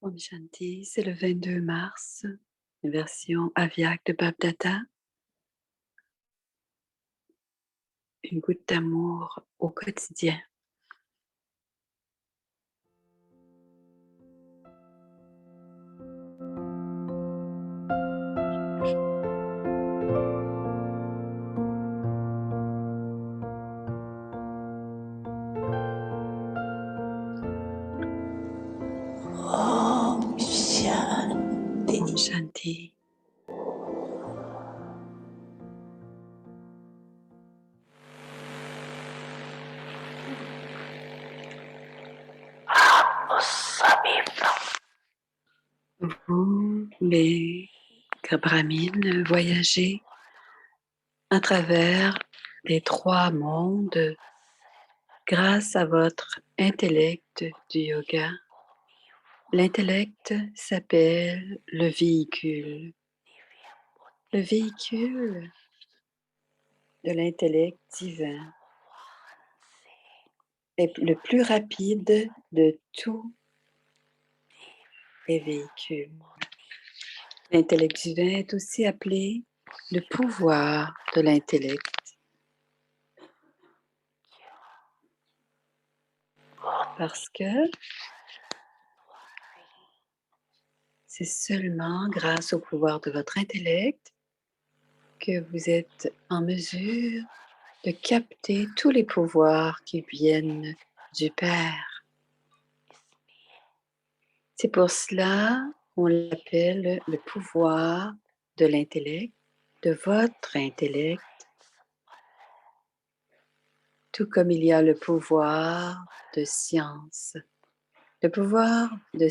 Om Shanti, c'est le 22 mars, version Avyak de Babdata. Une goutte d'amour au quotidien. Om Shanti. Om Shanti. Vous, les brahmines, voyagez à travers les 3 mondes grâce à votre intellect du yoga. L'intellect s'appelle le véhicule. Le véhicule de l'intellect divin est le plus rapide de tous les véhicules. L'intellect divin est aussi appelé le pouvoir de l'intellect. Parce que c'est seulement grâce au pouvoir de votre intellect que vous êtes en mesure de capter tous les pouvoirs qui viennent du Père. C'est pour cela qu'on l'appelle le pouvoir de l'intellect, de votre intellect, tout comme il y a le pouvoir de science. Le pouvoir de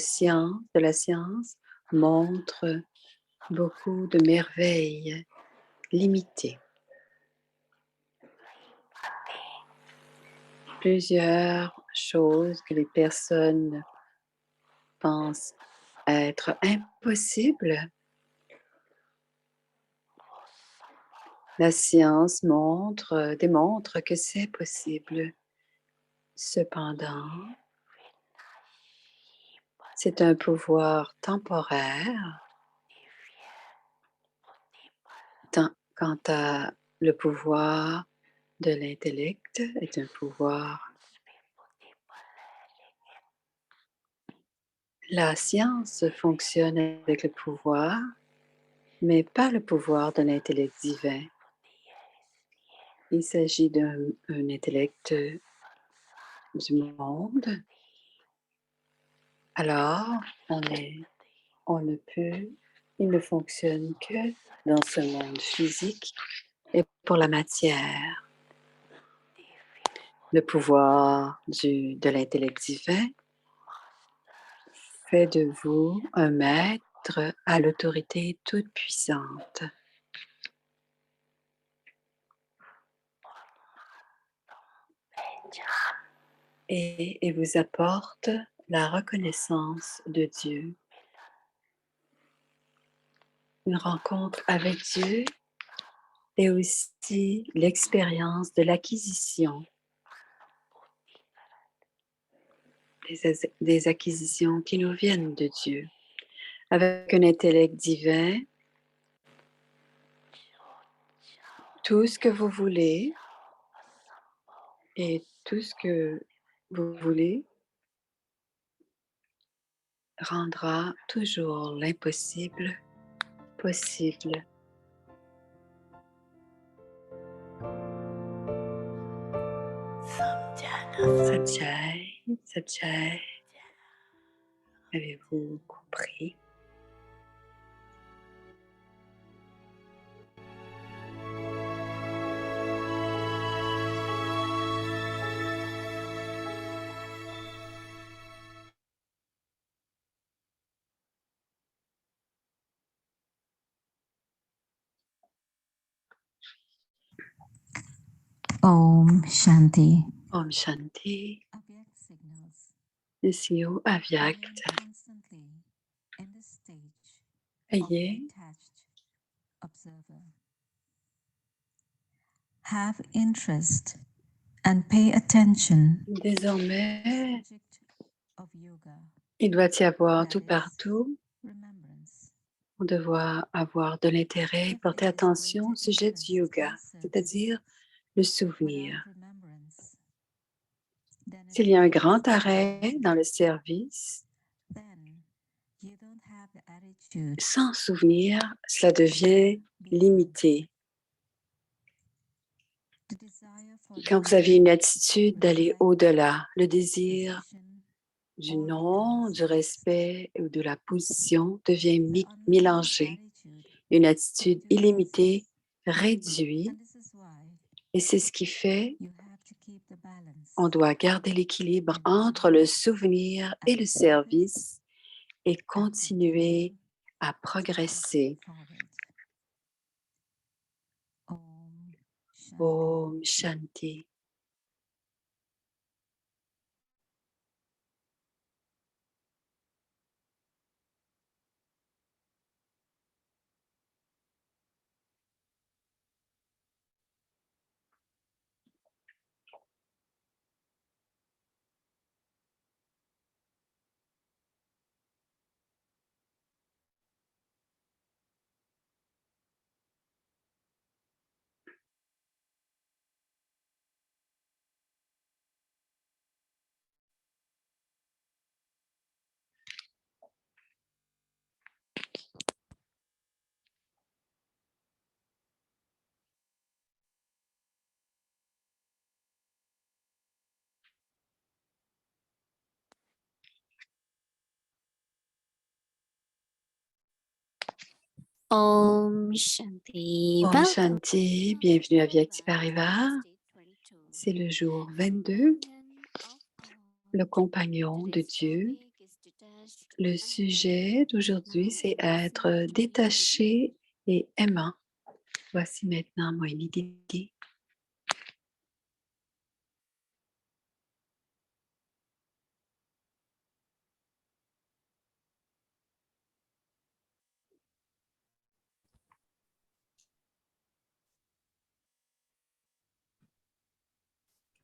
la science, montre beaucoup de merveilles limitées. Plusieurs choses que les personnes pensent être impossibles, la science démontre que c'est possible. Cependant, c'est un pouvoir temporaire. Quant à le pouvoir de l'intellect est un pouvoir. La science fonctionne avec le pouvoir, mais pas le pouvoir de l'intellect divin. Il s'agit d'un intellect du monde. Alors, il ne fonctionne que dans ce monde physique et pour la matière. Le pouvoir de l'intellect divin fait de vous un maître à l'autorité toute puissante. Et vous apporte la reconnaissance de Dieu. Une rencontre avec Dieu et aussi l'expérience de l'acquisition, des acquisitions qui nous viennent de Dieu. Avec un intellect divin, tout ce que vous voulez et tout ce que vous voulez rendra toujours l'impossible possible. Satchai, Satchai, avez-vous compris? Om Shanti. Om Shanti, Nissio Avyakta. Ayez Have interest and pay attention désormais of yoga Il doit y avoir that tout is partout. remembrance. On doit avoir de l'intérêt, If porter there is attention au greater sujet du interest yoga, in service c'est-à-dire le without souvenir. remembrance, then it S'il y a un becomes grand arrêt limited. dans le service, Then you don't have the attitude sans souvenir, cela devient beyond. limité. The desire for Quand vous avez une knowledge, attitude d'aller respect, au-delà, le désir position, du all nom, becomes du mixed. respect ou de la position devient The unlimited mélangé. attitude Une attitude illimitée reduces. réduit, And this is why et c'est ce qui fait you have to keep the on balance doit garder l'équilibre between entre le souvenir et le active service service et and continuer continue à to progresser. move forward. Om Shanti. Om Shanti. Om Shanti. Om Welcome. Shanti. Bienvenue à Vyakti Parivar. C'est le jour 22, le compagnon de Dieu. Le sujet d'aujourd'hui, c'est être détaché et aimant. Voici maintenant mon idée.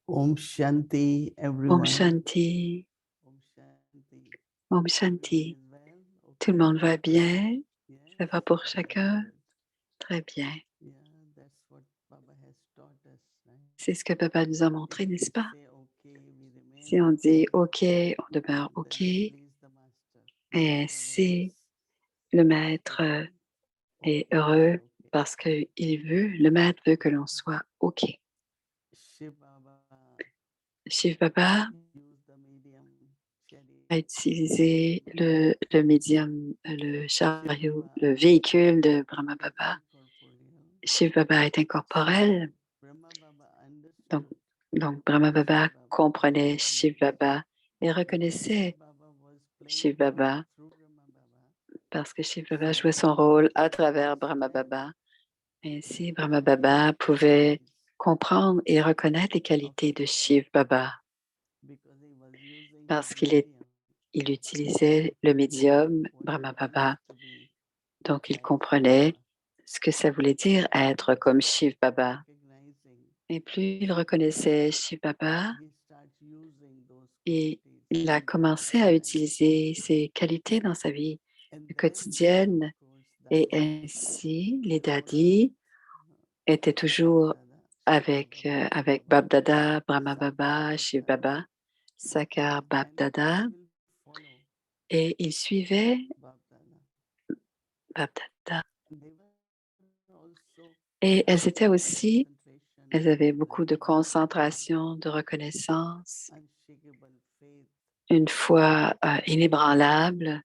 Om Shanti, Om everyone. Shanti. Om Shanti. Om Shanti. Everyone is well? Tout le monde va bien? Yes, Ça va pour very chacun? good. Très bien. Yeah, that's what Baba has taught us, right? C'est ce que Papa nous a montré, If we n'est-ce pas? say okay, we remain Si on dit okay, OK, on demeure then OK. we please the master. Et Baba si wants le us maître to be est okay, heureux okay. parce qu'il veut, le maître veut que l'on soit OK. Shiv Baba Shiv Baba used the medium chariot. a utilisé le médium, le Shiv chariot, Baba le véhicule de Brahma is Baba. incorporeal. Shiv Baba est incorporel. Brahma Baba Donc, understood donc Brahma Baba Shiv Baba comprenait and Shiv Baba et because Shiv reconnaissait Baba was playing Shiv role Baba through Brahma Baba. parce que Shiv Baba So jouait son Brahma rôle Baba à could travers Brahma understand Baba. Ainsi, the Brahma qualities Baba of pouvait his comprendre et reconnaître les qualités Shiv de Baba Shiv Baba because he was using parce his qu'il medium. il utilisait le He knew médium what Brahma it means Baba. to be Donc, il like Shiv comprenait Baba. ce que ça voulait dire être comme Shiv Baba. Recognizing, Et plus il reconnaissait Shiv Baba, he starts using those et qualities il a in commencé his à life. utiliser ces qualités dans sa vie And then, quotidienne. of course, Et Dada, ainsi, les Dada, dadis étaient Bab toujours Dada, Shiv avec, Baba, Baba avec Baba, Bab Dada, Brahma Sakar Baba, Shiv Baba. Baba, Sakar Bab And Dada, they will follow et ils suivaient Bab Dada. Bab Dada. They were also Et elles étaient full of aussi, concentration elles avaient and beaucoup de recognition, concentration, de reconnaissance, unshakable faith. une foi inébranlable,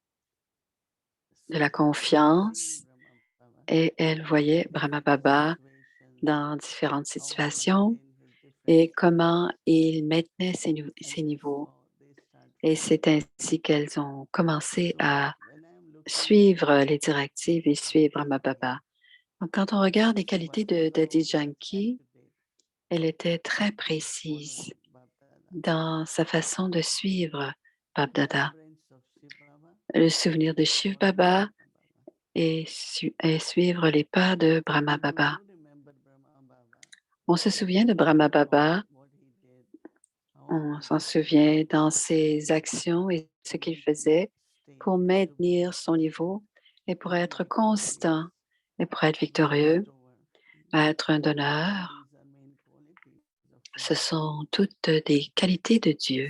de So la they were seeing confiance, Brahma Baba et elles in voyaient Brahma different Baba situations, dans différentes how he situations maintained his different et status. comment il maintenait And ses that's niveaux. how they start Et following. c'est ainsi qu'elles ont commencé So à when I'm looking at suivre les directives et suivre Brahma Baba, Baba. Donc, quand on regarde les qualités de whatever Daddy was Janki, accurate, elle était très he is following précise Baba. dans sa façon de suivre Bab Dada. Remembrance of Shiv Baba, Le souvenir de Shiv following Baba Brahma Baba. et suivre les pas de Brahma We Baba. do remember Brahma Baba, On se souvient de Brahma Baba what he did, On s'en souvient dans ses actions et ce qu'il faisait pour maintenir son niveau et pour être constant et pour être victorieux, être un donneur. Ce sont toutes des qualités de Dieu.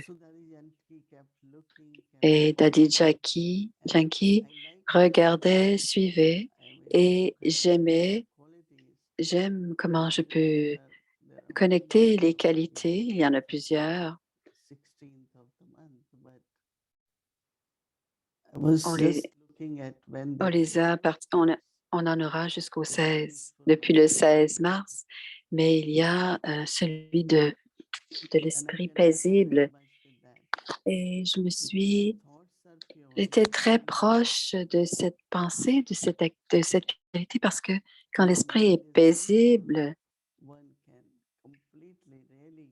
Et Daddy Yankee regardait, suivait et j'aime comment je peux connecter les qualités. Il y en a plusieurs. On les, on les a on en aura jusqu'au 16, depuis le 16 mars, mais il y a celui de l'esprit paisible. Et j'étais très proche de cette pensée, de cette qualité, parce que quand l'esprit est paisible,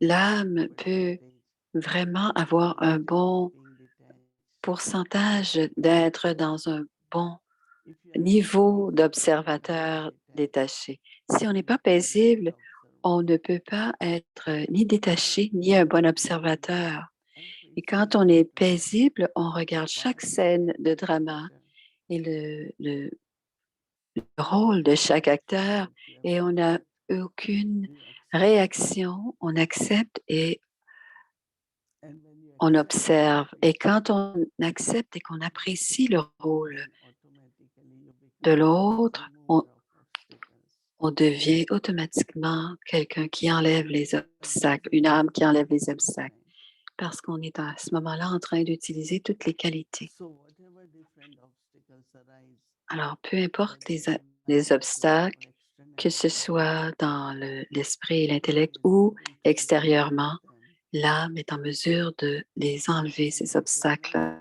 l'âme peut vraiment avoir un bon pourcentage d'être dans un bon niveau d'observateur détaché. Si on n'est pas paisible, on ne peut pas être ni détaché ni un bon observateur. Et quand on est paisible, on regarde chaque scène de drama et le rôle de chaque acteur et on n'a aucune réaction, on accepte et on observe. Et quand on accepte et qu'on apprécie le rôle de l'autre, on devient automatiquement quelqu'un qui enlève les obstacles, une âme qui enlève les obstacles, parce qu'on est à ce moment-là en train d'utiliser toutes les qualités. Alors, peu importe les obstacles, que ce soit dans l'esprit et l'intellect ou extérieurement, l'âme est en mesure de les enlever, ces obstacles,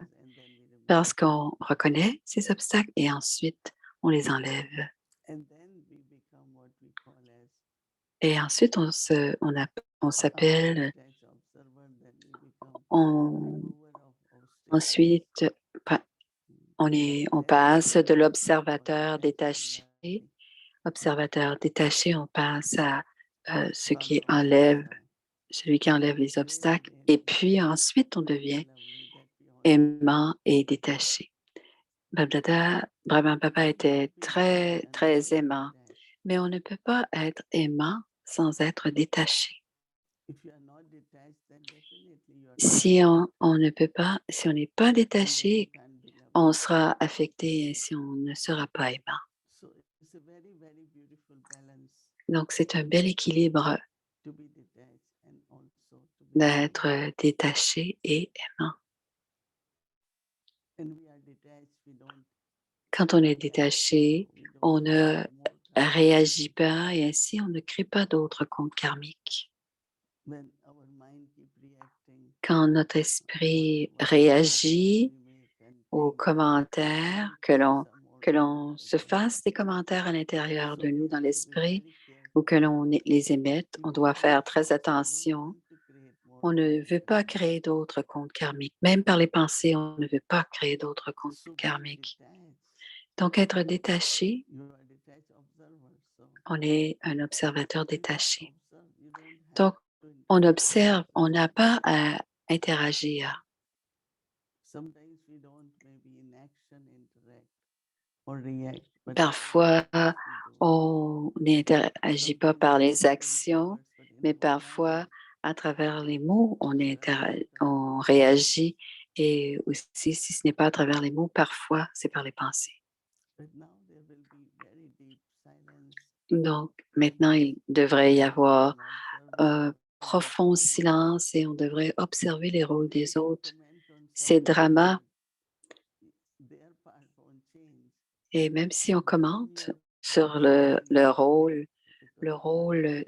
parce qu'on reconnaît ces obstacles et ensuite on les enlève. Et ensuite, on s'appelle, ensuite, on passe de l'observateur détaché. Observateur détaché, on passe à celui qui enlève les obstacles. Et puis ensuite, on devient aimant et détaché. Brahma Papa était très, très aimant, mais on ne peut pas être aimant sans être détaché. Si on ne peut pas, si on n'est pas détaché, on sera affecté et si on ne sera pas aimant. Donc, c'est un bel équilibre d'être détaché et aimant. Quand on est détaché, on ne réagit pas et ainsi on ne crée pas d'autres comptes karmiques. Quand notre esprit réagit aux commentaires, que l'on se fasse des commentaires à l'intérieur de nous dans l'esprit ou que l'on les émette, on doit faire très attention. On ne veut pas créer d'autres comptes karmiques. Même par les pensées, on ne veut pas créer d'autres comptes karmiques. Donc, être détaché, on est un observateur détaché. Donc, on observe, on n'a pas à interagir. Parfois, on n'interagit pas par les actions, mais parfois, à travers les mots, on réagit. Et aussi, si ce n'est pas à travers les mots, parfois, c'est par les pensées. Donc, maintenant, il devrait y avoir un profond silence et on devrait observer les rôles des autres. Ces dramas, et même si on commente sur le rôle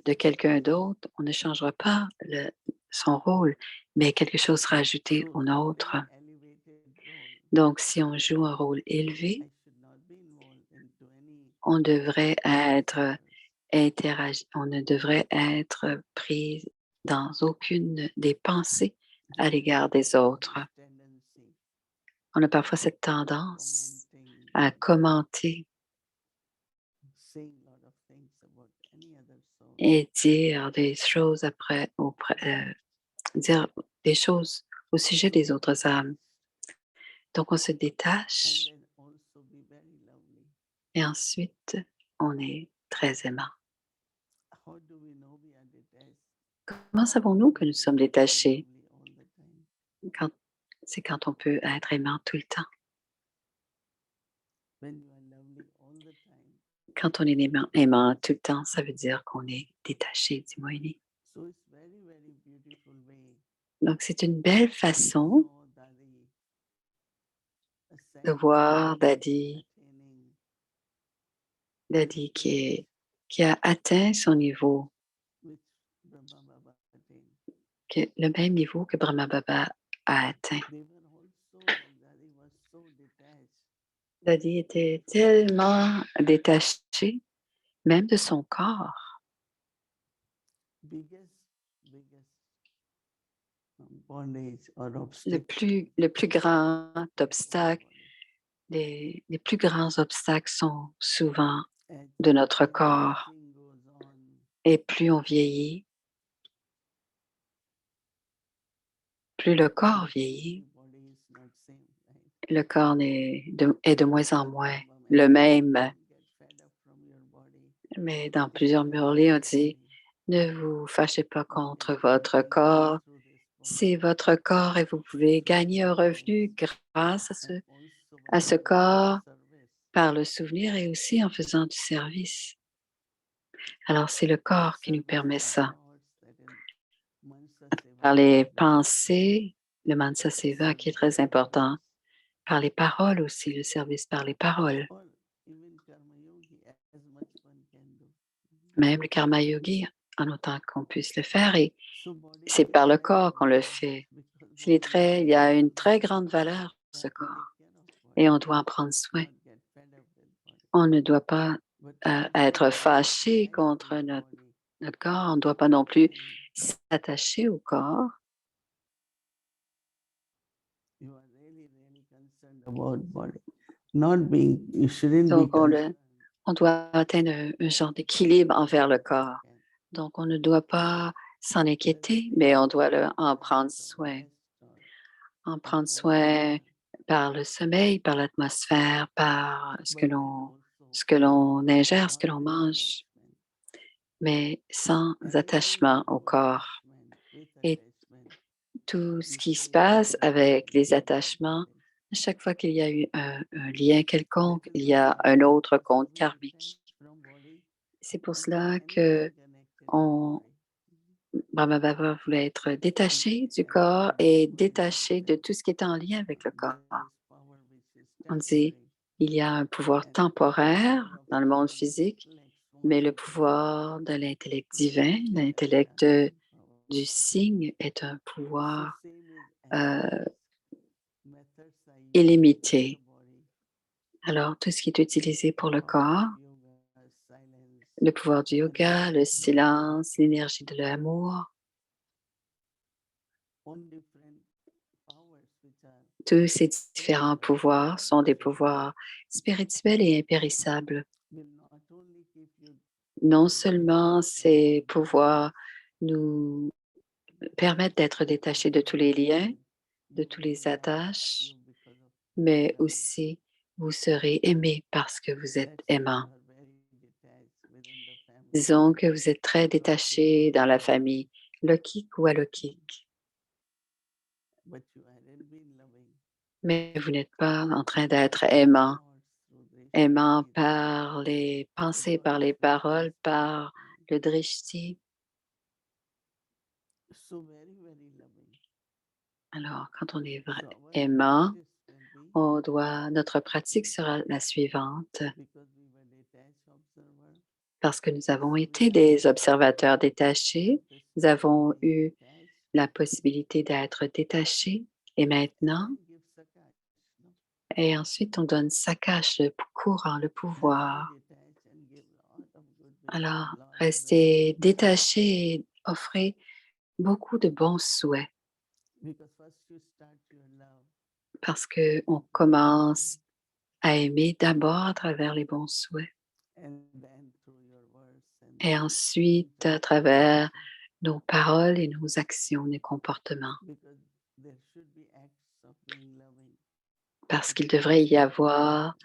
de quelqu'un d'autre, on ne changera pas son rôle, mais quelque chose sera ajouté au nôtre. Donc, si on joue un rôle élevé, on devrait être on ne devrait être pris dans aucune des pensées à l'égard des autres. On a parfois cette tendance à commenter et dire des choses dire des choses au sujet des autres âmes. Donc, on se détache then also be very lovely. et ensuite, on est très aimant. How do we know we are detached? Comment savons-nous que nous sommes When we are détachés? lovely all the time. C'est quand on peut être aimant tout le temps. When you are lovely all the time, Quand on est aimant tout le temps, ça veut dire qu'on est détaché du Moïni. so it's very, very beautiful way Donc, c'est une belle to façon know Dadi de ascending, voir Dadi, attaining, Dadi qui a atteint son niveau, which Brahma Baba attained. le même niveau que Brahma Baba a atteint. They were also like Dadi was so detached. Dadi était tellement détaché, même de son corps. Biggest bondage or Le obstacle. le plus grand obstacle, Body. les plus grands obstacles sont souvent As de notre corps. aging goes on, Et plus on vieillit, plus le corps vieillit, body is not same, right? le corps est de moins en moins le même. Get fed up from your body. Mais dans plusieurs murlés, on dit, ne vous fâchez pas contre votre corps. C'est votre corps et vous pouvez gagner un revenu grâce à ce corps par le souvenir et aussi en faisant du service. Alors, c'est le corps qui nous permet ça. Par les pensées, le Mansa Seva qui est très important. Par les paroles aussi, le service par les paroles. Même le Karma Yogi, en autant qu'on puisse le faire, et c'est par le corps qu'on le fait. Il y a une très grande valeur pour ce corps et on doit en prendre soin. On ne doit pas être fâché contre notre corps, on ne doit pas non plus s'attacher au corps. Donc, on doit atteindre un genre d'équilibre envers le corps. Donc, on ne doit pas s'en inquiéter, mais on doit en prendre soin. En prendre soin par le sommeil, par l'atmosphère, par ce que l'on ingère, ce que l'on mange, mais sans attachement au corps. Et tout ce qui se passe avec les attachements, à chaque fois qu'il y a eu un lien quelconque, il y a un autre compte karmique. C'est pour cela que Brahma Baba voulait être détaché du corps et détaché de tout ce qui est en lien avec le corps. On dit, il y a un pouvoir temporaire dans le monde physique, mais le pouvoir de l'intellect divin, l'intellect du signe est un pouvoir illimité. Alors, tout ce qui est utilisé pour le corps, le pouvoir du yoga, le silence, l'énergie de l'amour, tous ces différents pouvoirs sont des pouvoirs spirituels et impérissables. Non seulement ces pouvoirs nous permettent d'être détachés de tous les liens, de tous les attaches, mais aussi vous serez aimé parce que vous êtes aimant. Disons que vous êtes très détaché dans la famille, lokik ou alokik, mais vous n'êtes pas en train d'être aimant. Aimant par les pensées, par les paroles, par le drishti. Alors, quand on est aimant, notre pratique sera la suivante. Parce que nous avons été des observateurs détachés, nous avons eu la possibilité d'être détachés et maintenant, et ensuite on donne Sakash, le courant, le pouvoir. Alors, restez détachés et offrez beaucoup de bons souhaits parce qu'on commence à aimer d'abord à travers les bons souhaits et ensuite à travers nos paroles et nos actions, nos comportements, because there should be acts of being loving. parce qu'il devrait y avoir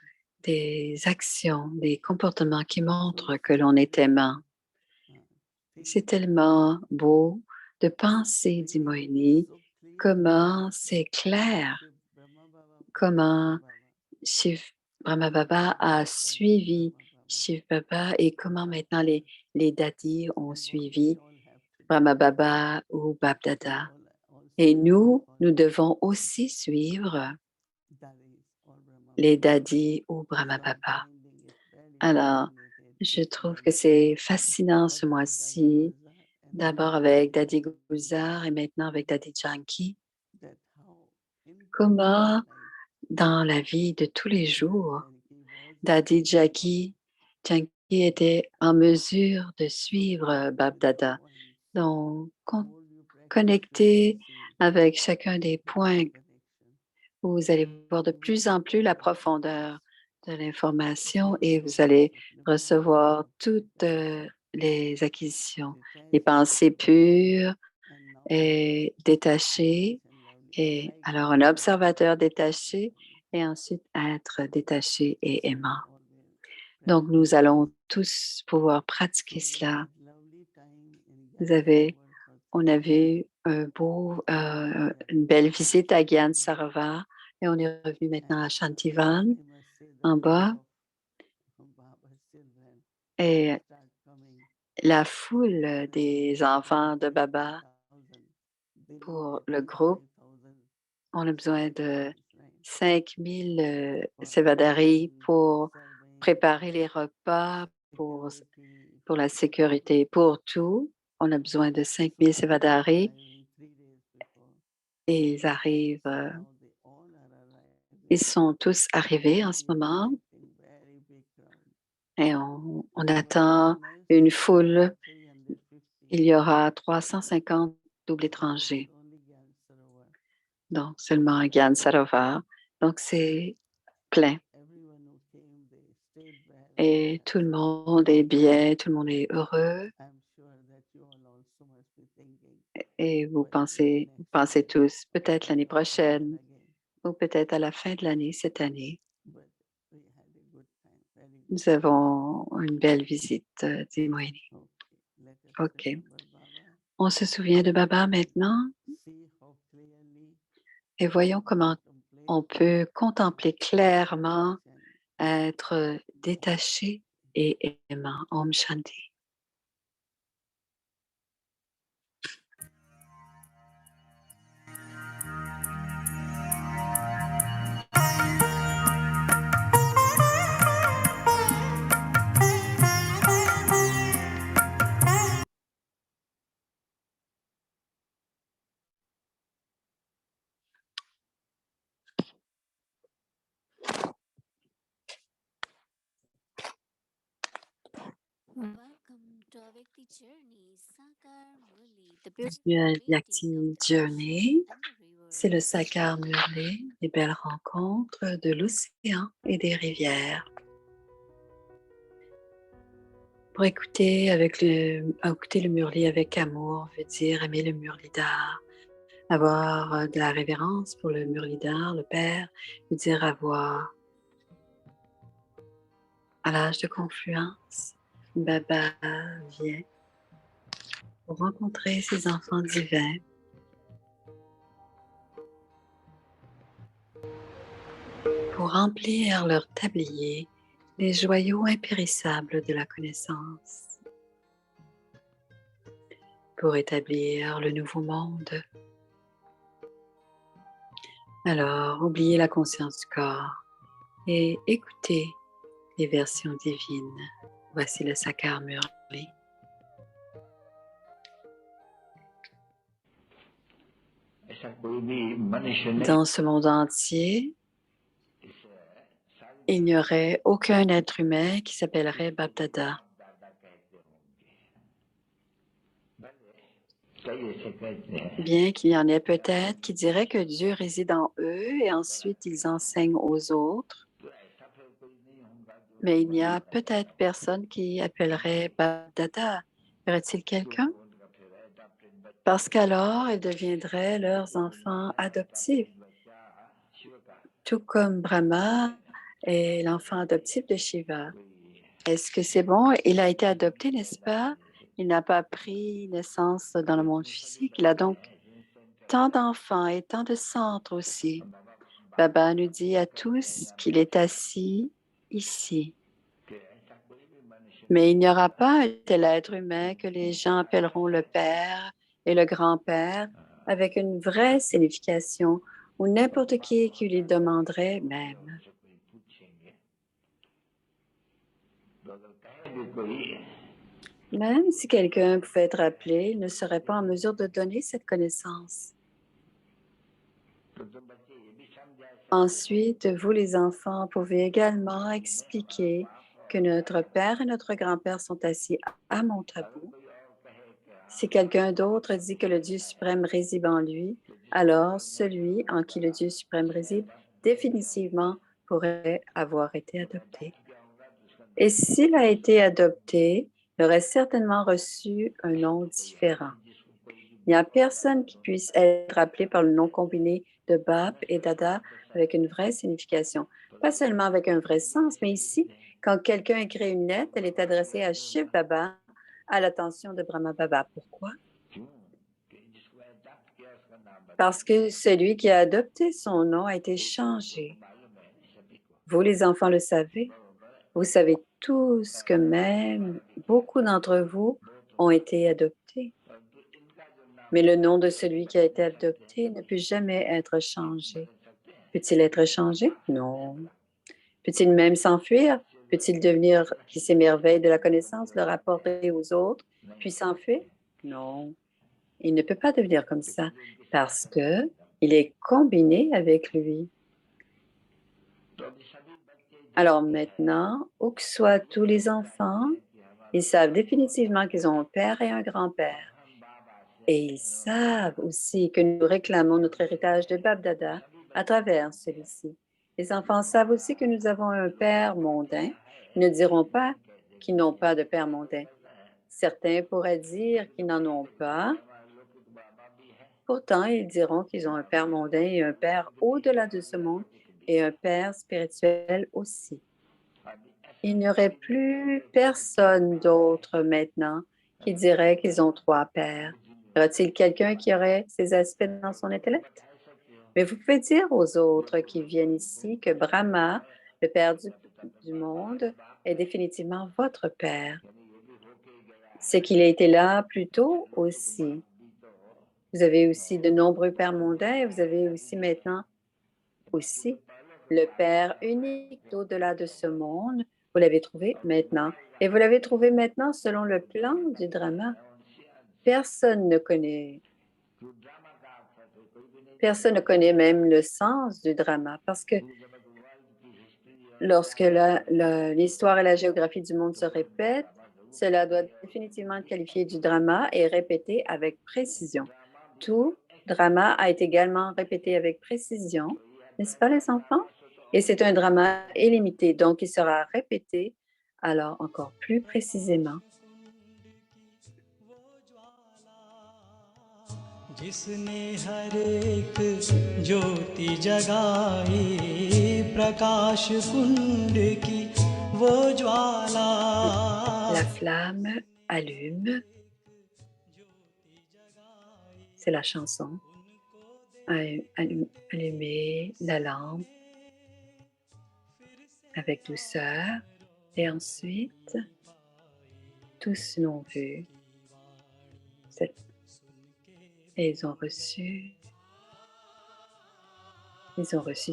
des actions, des comportements qui montrent que l'on est aimant. C'est tellement beau de penser, dit Moini, comment c'est clair, comment Shiv Brahma Baba a suivi Shiv Baba et comment maintenant les dadis ont suivi Brahma Baba ou Bab Dada. Et nous devons aussi suivre les dadis ou Brahma Baba. Alors, je trouve que c'est fascinant ce mois-ci, d'abord avec Dadi Gulzar et maintenant avec Dadi Janki, comment dans la vie de tous les jours, Dadi Janki était en mesure de suivre Bab Dada, donc connecté avec chacun des points où vous allez voir de plus en plus la profondeur de l'information et vous allez recevoir toutes les acquisitions, les pensées pures et détachées. Et alors, un observateur détaché et ensuite être détaché et aimant. Donc, nous allons tous pouvoir pratiquer cela. On a vu une belle visite à Gyan Sarovar et on est revenu maintenant à Shantivan en bas. Et la foule des enfants de Baba pour le groupe, on a besoin de 5000 Sevadari pour préparer les repas, pour la sécurité, pour tout. On a besoin de 5000 Sevadari et ils arrivent. Ils sont tous arrivés en ce moment et on attend une foule. Il y aura 350 doubles étrangers. Donc, seulement à Gyan Sarovar. Donc, c'est plein. Et tout le monde est bien, tout le monde est heureux. Et vous pensez tous, peut-être l'année prochaine ou peut-être à la fin de l'année, cette année. Nous avons une belle visite, dit Moini. OK. On se souvient de Baba maintenant et voyons comment on peut contempler clairement, être détaché et aimant. Om Shanti. Welcome to Avyakti Journey, Sakar Murli, the Spiritual beautiful Yakti painting of the Journey, ocean and the river. c'est le Sakar Murli, les belles rencontres de l'océan et des rivières. Pour écouter le Murli avec amour veut dire aimer le Murlidhar. Avoir de la révérence pour le Murlidhar, le Père, veut dire avoir à l'âge de confluence. Baba vient pour rencontrer ses enfants divins. Pour remplir leur tablier des joyaux impérissables de la connaissance. Pour établir le nouveau monde. Alors, oubliez la conscience du corps et écoutez les versions divines. Voici le Sakar Murli. Dans ce monde entier, il n'y aurait aucun être humain qui s'appellerait Bab Dada. Bien qu'il y en ait peut-être qui diraient que Dieu réside en eux et ensuite ils enseignent aux autres. Mais il n'y a peut-être personne qui appellerait Bab Dada. Y aurait-il quelqu'un? parce qu'alors ils deviendraient leurs enfants adoptifs, tout comme Brahma est l'enfant adoptif de Shiva. Est-ce que c'est bon? Il a été adopté, n'est-ce pas? Il n'a pas pris naissance dans le monde physique. Il a donc tant d'enfants et tant de centres aussi. Baba nous dit à tous qu'il est assis ici. Mais il n'y aura pas un tel être humain que les gens appelleront le père et le grand-père avec une vraie signification ou n'importe qui lui demanderait même. Même si quelqu'un pouvait être appelé, il ne serait pas en mesure de donner cette connaissance. Ensuite, vous les enfants pouvez également expliquer que notre père et notre grand-père sont assis à mon tabou. Si quelqu'un d'autre dit que le Dieu suprême réside en lui, alors celui en qui le Dieu suprême réside définitivement pourrait avoir été adopté. Et s'il a été adopté, il aurait certainement reçu un nom différent. Il n'y a personne qui puisse être appelé par le nom combiné de Bap et Dada avec une vraie signification. Pas seulement avec un vrai sens, mais ici, quand quelqu'un écrit une lettre, elle est adressée à Shiv Baba, à l'attention de Brahma Baba. Pourquoi? Parce que celui qui a adopté son nom a été changé. Vous, les enfants, le savez. Vous savez tous que même beaucoup d'entre vous ont été adoptés. Mais le nom de celui qui a été adopté ne peut jamais être changé. Peut-il être changé? Non. Peut-il même s'enfuir? Peut-il devenir qui s'émerveille de la connaissance, le rapporter aux autres, puis s'enfuir? Non. Il ne peut pas devenir comme ça parce que il est combiné avec lui. Alors maintenant, où que soient tous les enfants, ils savent définitivement qu'ils ont un père et un grand-père. Et ils savent aussi que nous réclamons notre héritage de Bab-Dada à travers celui-ci. Les enfants savent aussi que nous avons un père mondain. Ils ne diront pas qu'ils n'ont pas de père mondain. Certains pourraient dire qu'ils n'en ont pas. Pourtant, ils diront qu'ils ont un père mondain et un père au-delà de ce monde et un père spirituel aussi. Il n'y aurait plus personne d'autre maintenant qui dirait qu'ils ont trois pères. Y aurait-il quelqu'un qui aurait ces aspects dans son intellect? Mais vous pouvez dire aux autres qui viennent ici que Brahma, le père du monde, est définitivement votre père. C'est qu'il a été là plus tôt aussi. Vous avez aussi de nombreux pères mondains et vous avez aussi maintenant aussi le Père unique d'au-delà de ce monde. Vous l'avez trouvé maintenant. Et vous l'avez trouvé maintenant selon le plan du drama. Personne ne connaît, personne ne connaît même le sens du drama parce que lorsque l'histoire et la géographie du monde se répètent, cela doit définitivement être qualifié du drama et répété avec précision. Tout drama a été également répété avec précision, n'est-ce pas les enfants? Et c'est un drama illimité, donc il sera répété alors encore plus précisément. जिसने हर एक ज्योति जगाई प्रकाश कुंड की वो ज्वाला La flamme allume, c'est la chanson. Allumer la lampe avec douceur et ensuite tous l'ont vu et ils ont reçu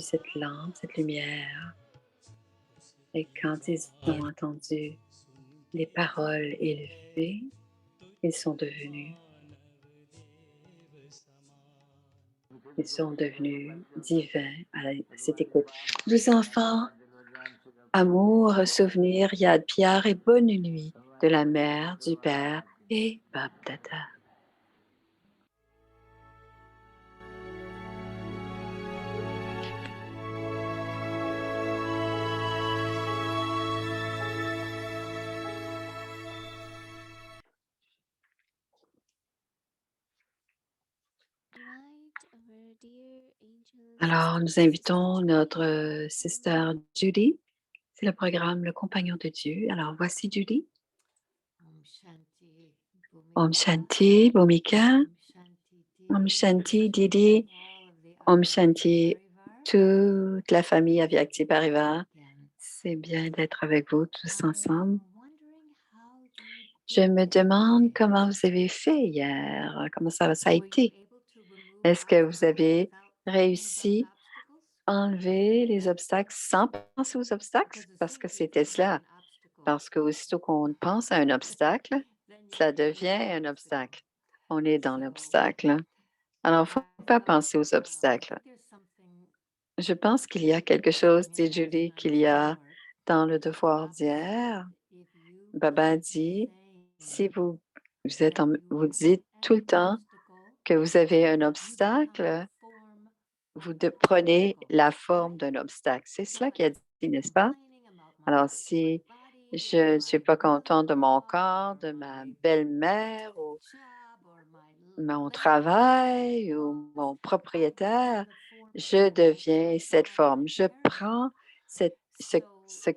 cette lampe, cette lumière. Et quand ils ont entendu les paroles élevées, ils sont devenus divins à cette écoute. Nous enfants, amour, souvenir, yad pyar et bonne nuit de la mère, du père et Bab Dada. dear angel Alors, nous sisters. invitons notre sister Judy. C'est le programme Le Compagnon de Dieu. Alors, voici Judy. Om Shanti, Om Bhumika. Shanti, Bhumika. Om Shanti, Om Didi. Shanti, Om Didi. Shanti, all of the Om Avyakti Shanti, Parivar. toute la famille Avyakti Parivar. Again, C'est bien d'être avec vous tous I ensemble. am wondering how you Je did me demande yesterday. comment vous avez fait hier, comment ça a Were you été. able to remove Est-ce que vous obstacles avez without thinking about réussi obstacles? à enlever les obstacles sans penser aux obstacles? Because as Parce soon que as we c'était think about cela. an obstacle, Parce qu'aussitôt qu'on pense à un obstacle, then you're cela in devient the un obstacle. obstacle. On est dans So l'obstacle. Alors, il ne faut I pas thought, penser aux I obstacles. think there's something Je pense qu'il y a in quelque chose, dit teaching last Julie, qu'il night's y a homework. dans le devoir Baba d'hier. said, if you Baba keep dit, si saying vous êtes that you vous have dites tout an le temps obstacle, que vous avez un you become obstacle, the form vous of that prenez obstacle, la forme right? d'un obstacle. C'est So cela if qu'il a I'm dit, n'est-ce pas? complaining about Alors, my si body or je ne suis my pas content de mon mother-in-law corps, or de ma my belle-mère ou job or my mon landlord travail boss, ou mon I become propriétaire, the form je of that deviens cette forme. Je character. prends So cette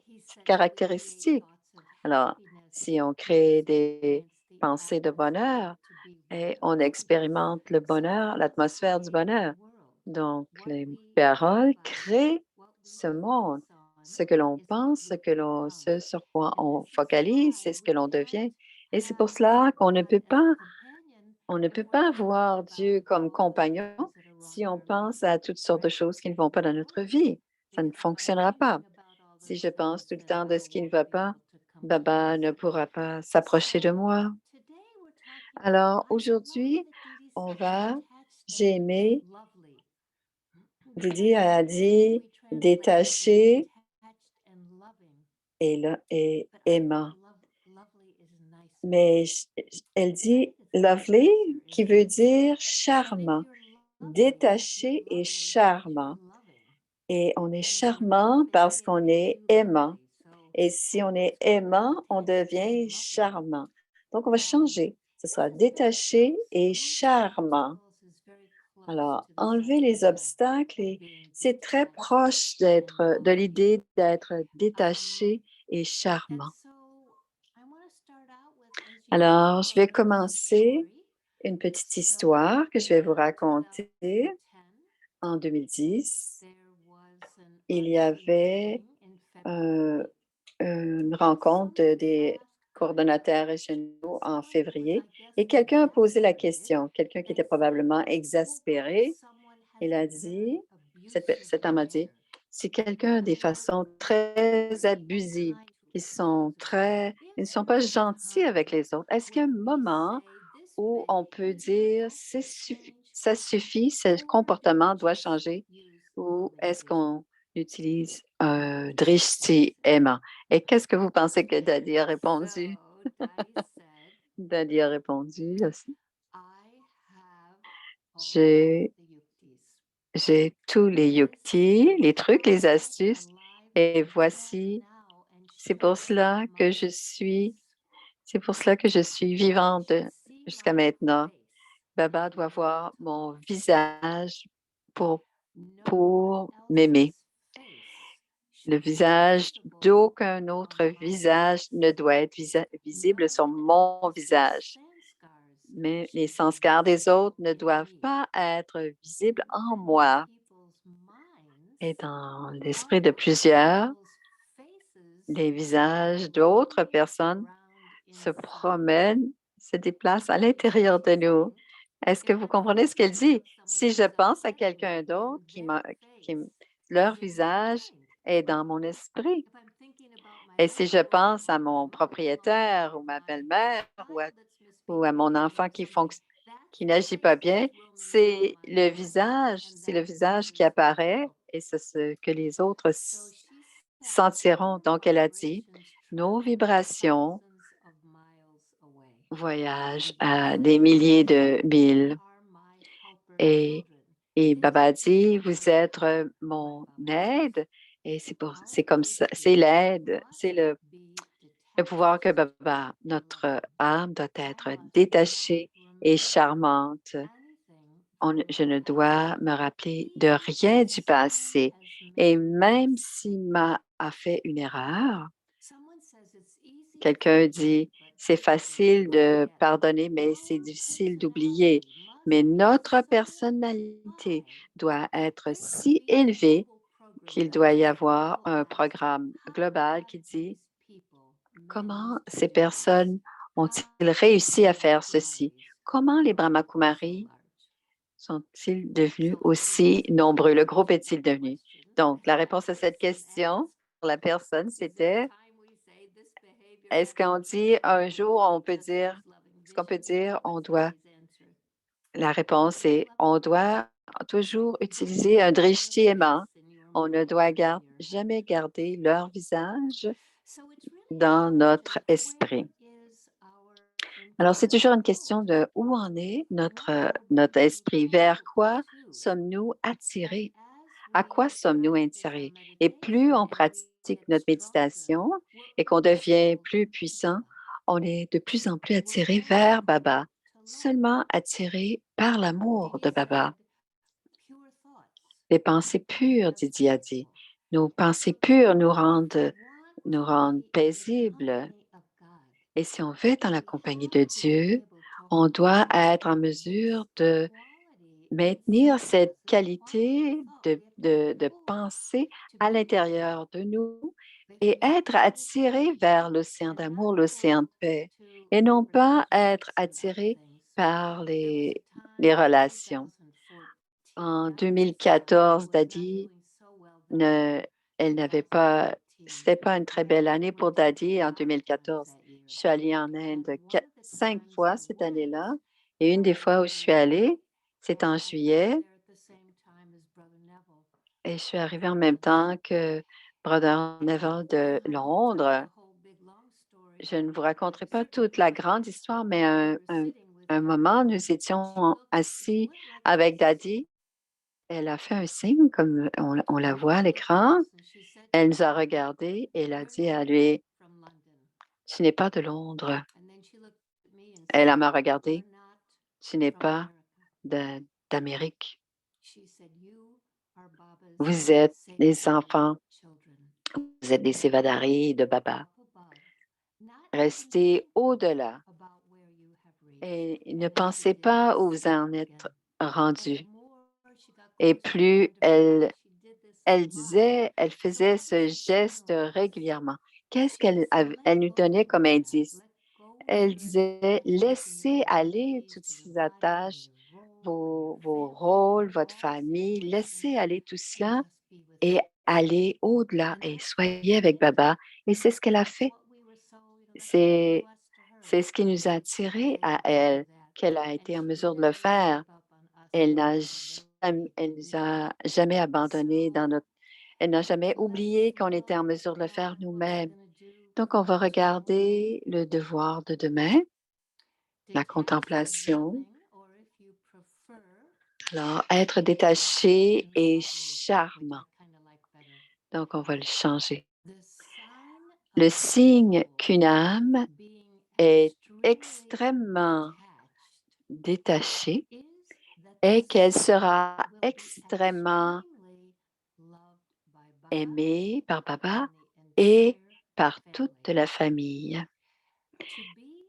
he said, if we create caractéristique. thoughts of Alors, happiness, si on we crée des experience the pensées de atmosphere bonheur to be et on wonderful. expérimente le So bonheur, thoughts l'atmosphère du create the bonheur. world. Donc, What les we think paroles about, créent what we ce monde. focus on Ce que l'on is what pense, we become. ce sur quoi And on this is focalise, why c'est ce que we l'on can't devient. Et c'est pour have cela qu'on ne God peut as a pas companion on ne if peut we're pas thinking voir about Dieu comme all the compagnon things that are wrong si in on our life, pense à toutes sortes de right? choses qui ne vont pas dans It notre won't vie. work. Ça ne If I'm fonctionnera pas. thinking about all the Si je pense things, tout le then temps de Baba ce qui ne won't va be pas, able to come Baba ne close. pourra pas s'approcher de So moi. today we're talking about, Alors I love aujourd'hui, that Didi on said va, detached j'ai and aimé, lovely. Didi Because a today dit we translate it as détaché detached and loving. et But I think aimant. lovely is nicer. Mais elle dit Right? It's lovely, nicer, qui isn't veut it? dire And if charmant. you're Détaché et you're charmant. loving. Et on est And if you're charmant loving, parce it qu'on makes est you aimant. lovely. So Et si on est let's go aimant, on detached devient and loving. charmant. Donc, on va And changer. Ce sera wasn't very détaché close. et Removing charmant. obstacles is very close Alors, to the enlever les idea obstacles, of being c'est très detached proche and de lovely. l'idée d'être Um, détaché et and charmant. so I want to start out with, as Alors, usual, je a vais little commencer story. une petite So histoire que je vais vous in raconter. 2010, En 2010, there was an il y RC avait meeting in euh, February, une and rencontre someone des asked, coordonnateurs régionaux en someone who was, février I guess, et quelqu'un a posé la exasperated question, quelqu'un qui and était said, probablement well, what if exaspéré. someone has Il a a very dit, abusive cet homme a dit, manner? si quelqu'un a des Or façons très very abusives, unkind qui towards sont others, ils ne is sont there pas a gentils avec time les autres, est-ce qu'il y a un when we moment say this où on peut behavior dire, has to change, ça suffit, ce or do we comportement doit just changer, use ou loving est-ce division? qu'on utilise un drishti aimant? Et qu'est-ce que vous pensez que Daddy a répondu? So Daddy said, Daddy a répondu aussi. I have all J'ai the yuktis. j'ai tous les And so yuktis, this les is trucs, les why I'm astuces, alive et to talk voici, now and c'est pour share cela my que yuktis. c'est pour cela que je suis Baba vivante should see jusqu'à my maintenant. face Baba to doit be able voir to mon love me. visage pour, No one pour m'aimer. else's face Le should be visage visible d'aucun on autre my visage ne face. doit être visible No sur one mon else's visage. sanskars Mais les should be sanskars des visible autres ne in doivent me. pas être visibles en Many moi. people's Et minds dans are l'esprit de on plusieurs, people's faces les visages d'autres roaming personnes around se inside. promènent, se déplacent à What l'intérieur she's de nous. saying Est-ce que is vous that if I comprenez ce qu'elle think dit? of someone Si who je is pense à upset quelqu'un me, then d'autre their qui face leur is in my visage mind. est dans mon esprit. If I'm thinking about my Et si je landlord pense à or my mon mother-in-law propriétaire or ou ma my belle-mère child that's ou à misbehaving mon enfant or something, that's qui the n'agit pas face bien, that's roaming around my mind, and c'est le that visage qui doesn't serve me. apparaît et c'est ce que les autres So she said, sentiront. our Donc, elle a dit, vibrations nos travel vibrations thousands of miles away. voyagent And Baba à said, des milliers de you milles. are my helper Et, children. et This Baba is dit, what vous êtes my mon Baba says. aide. Et Our c'est comme ça, c'est yuktis l'aide, c'est must be le pouvoir que detached Baba, and notre loving. âme doit I être must not détachée et remember charmante. anything je ne dois me rappeler de rien du passé. Et même s'il m'a a fait une erreur, quelqu'un dit, c'est facile de pardonner, mais c'est difficile d'oublier. Mais notre personnalité doit être si élevée qu'il doit y avoir un programme global qui dit comment ces personnes ont-ils réussi à faire ceci? Comment les Brahmakumaris sont-ils devenus aussi nombreux? Le groupe est-il devenu? Donc, la réponse à cette question pour la personne, c'était est-ce qu'on dit un jour, on peut dire, est-ce qu'on peut dire, on doit, la réponse est, on doit toujours utiliser un drishti aimant. On ne doit jamais garder leur visage dans notre esprit. Alors, c'est toujours une question de où en est notre esprit, vers quoi sommes-nous attirés, à quoi sommes-nous attirés. Et plus on pratique notre méditation et qu'on devient plus puissant, on est de plus en plus attiré vers Baba, seulement attiré par l'amour de Baba. Les pensées pures, Didi a dit, nos pensées pures nous rendent paisibles. Et si on veut être dans la compagnie de Dieu, on doit être en mesure de maintenir cette qualité de pensée à l'intérieur de nous et être attiré vers l'océan d'amour, l'océan de paix, et non pas être attiré par les relations. En 2014, Dadi, elle n'avait pas, c'était pas une très belle année pour Dadi en 2014. Je suis allée en Inde 5 fois cette année-là et une des fois où je suis allée, c'est en juillet et je suis arrivée en même temps que Brother Neville de Londres. Je ne vous raconterai pas toute la grande histoire, mais un moment, nous étions assis avec Dadi. Elle a fait un signe, comme on la voit à l'écran. Elle nous a regardés et elle a dit à lui, tu n'es pas de Londres. Elle m'a regardé, tu n'es pas d'Amérique. Vous êtes les enfants, vous êtes des Sévadaris de Baba. Restez au-delà et ne pensez pas où vous en êtes rendus. Et plus elle disait, elle faisait ce geste régulièrement. Qu'est-ce elle nous donnait comme indice? Elle disait, laissez aller toutes ces attaches, vos rôles, votre famille, laissez aller tout cela et allez au-delà et soyez avec Baba. Et c'est ce qu'elle a fait. C'est ce qui nous a attirés à elle, qu'elle a été en mesure de le faire. Elle nous a jamais abandonnés elle n'a jamais oublié qu'on était en mesure de le faire nous-mêmes. Donc, on va regarder le devoir de demain, la contemplation. Alors, être détaché et charmant. Donc, on va le changer. Le signe qu'une âme est extrêmement détachée est qu'elle sera extrêmement aimée par Baba et par toute la famille.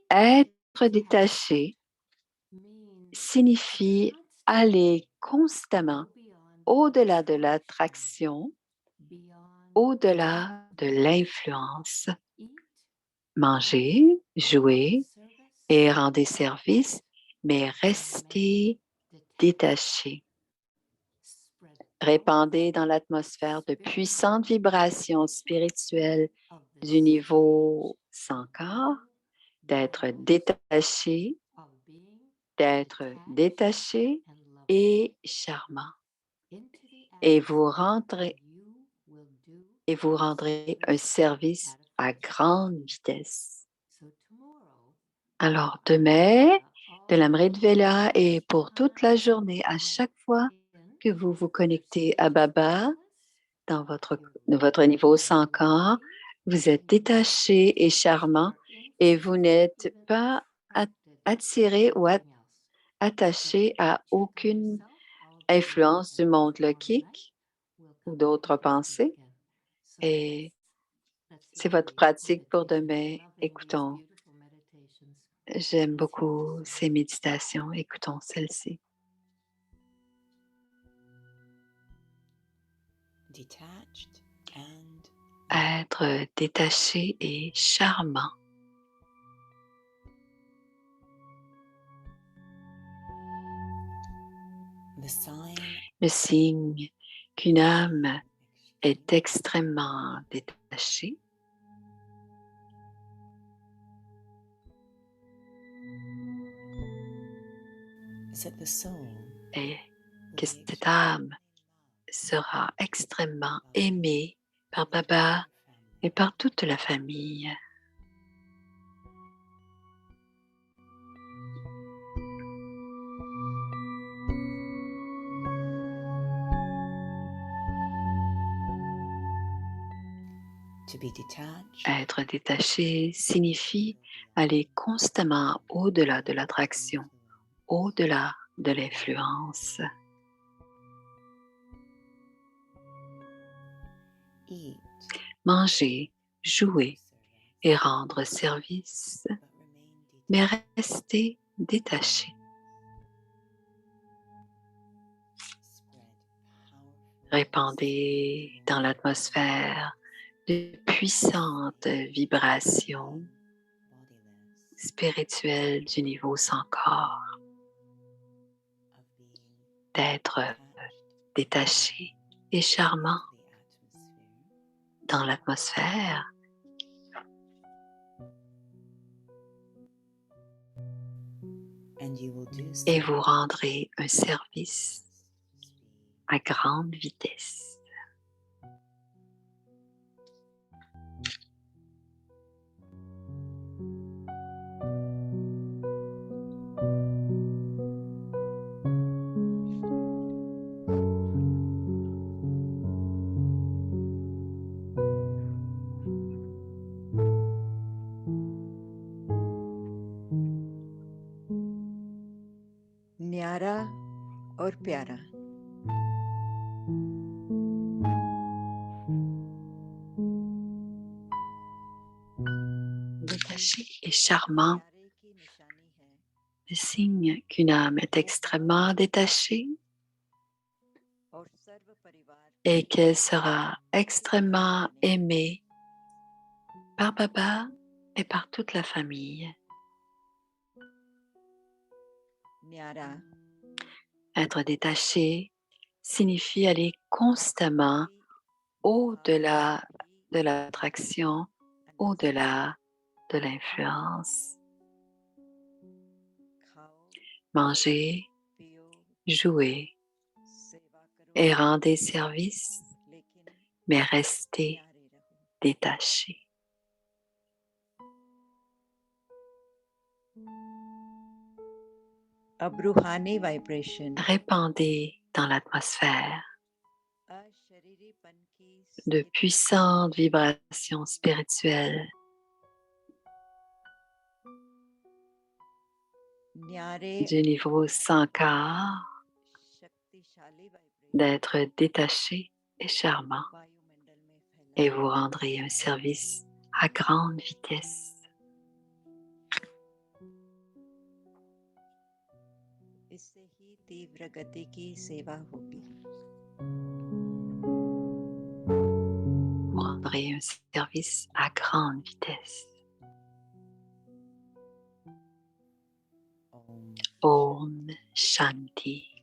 Être détaché signifie aller constamment au-delà de l'attraction, au-delà de l'influence. Manger, jouer et rendre service, mais restez détaché. Répandez dans l'atmosphère de puissantes vibrations spirituelles du niveau sans corps, d'être détaché et charmant. Et vous rendrez un service à grande vitesse. Alors, demain, de l'Amrit Vela et pour toute la journée, à chaque fois que vous vous connectez à Baba, dans votre niveau sans corps, vous êtes détaché et charmant et vous n'êtes pas attiré attaché à aucune influence du monde logique ou d'autres pensées. Et c'est votre pratique pour demain. Écoutons, j'aime beaucoup ces méditations. Écoutons celle-ci. Detached and Être détaché et charmant. the sign Le signe qu'une âme est extrêmement détachée is that the soul et will que be cette extremely âme sera extrêmement aimée par Baba et par toute la famille. to be detached Être détaché signifie aller constamment au-delà de l'attraction, au-delà de l'influence. eat Manger, jouer et rendre service, but remain mais detached rester détaché. spread powerful Répandez dans l'atmosphère de puissantes vibrations bodiless spirituelles du niveau sans corps, of being d'être attached détaché et charmant to the atmosphere dans l'atmosphère and you will do et so vous rendrez un service speed à grande vitesse. न्यारा और प्यारा। Détaché et charmant, प्यारे की निशानी है le signe qu'une âme est extrêmement détachée और सर्व परिवार et qu'elle sera extrêmement aimée par Baba et par toute la famille. न्यारा Être détaché signifie aller constamment au-delà de l'attraction, au-delà de l'influence. खाओ Manger, पियो jouer सेवा करो et rendre service, लेकिन mais rester न्यारे रहो। détaché. अब रूहानी वाइब्रेशन Répandez dans l'atmosphère अशरीरीपन की de स्थिति puissantes vibrations spirituelles न्यारे du niveau sans corps, शक्तिशाली vibration d'être détaché et charmant, वायुमंडल में et फैला vous rendrez un service à grande vitesse. इससे ही तीव्र गति की सेवा होगी। Vous rendrez un service à grande vitesse. Om Om Shanti.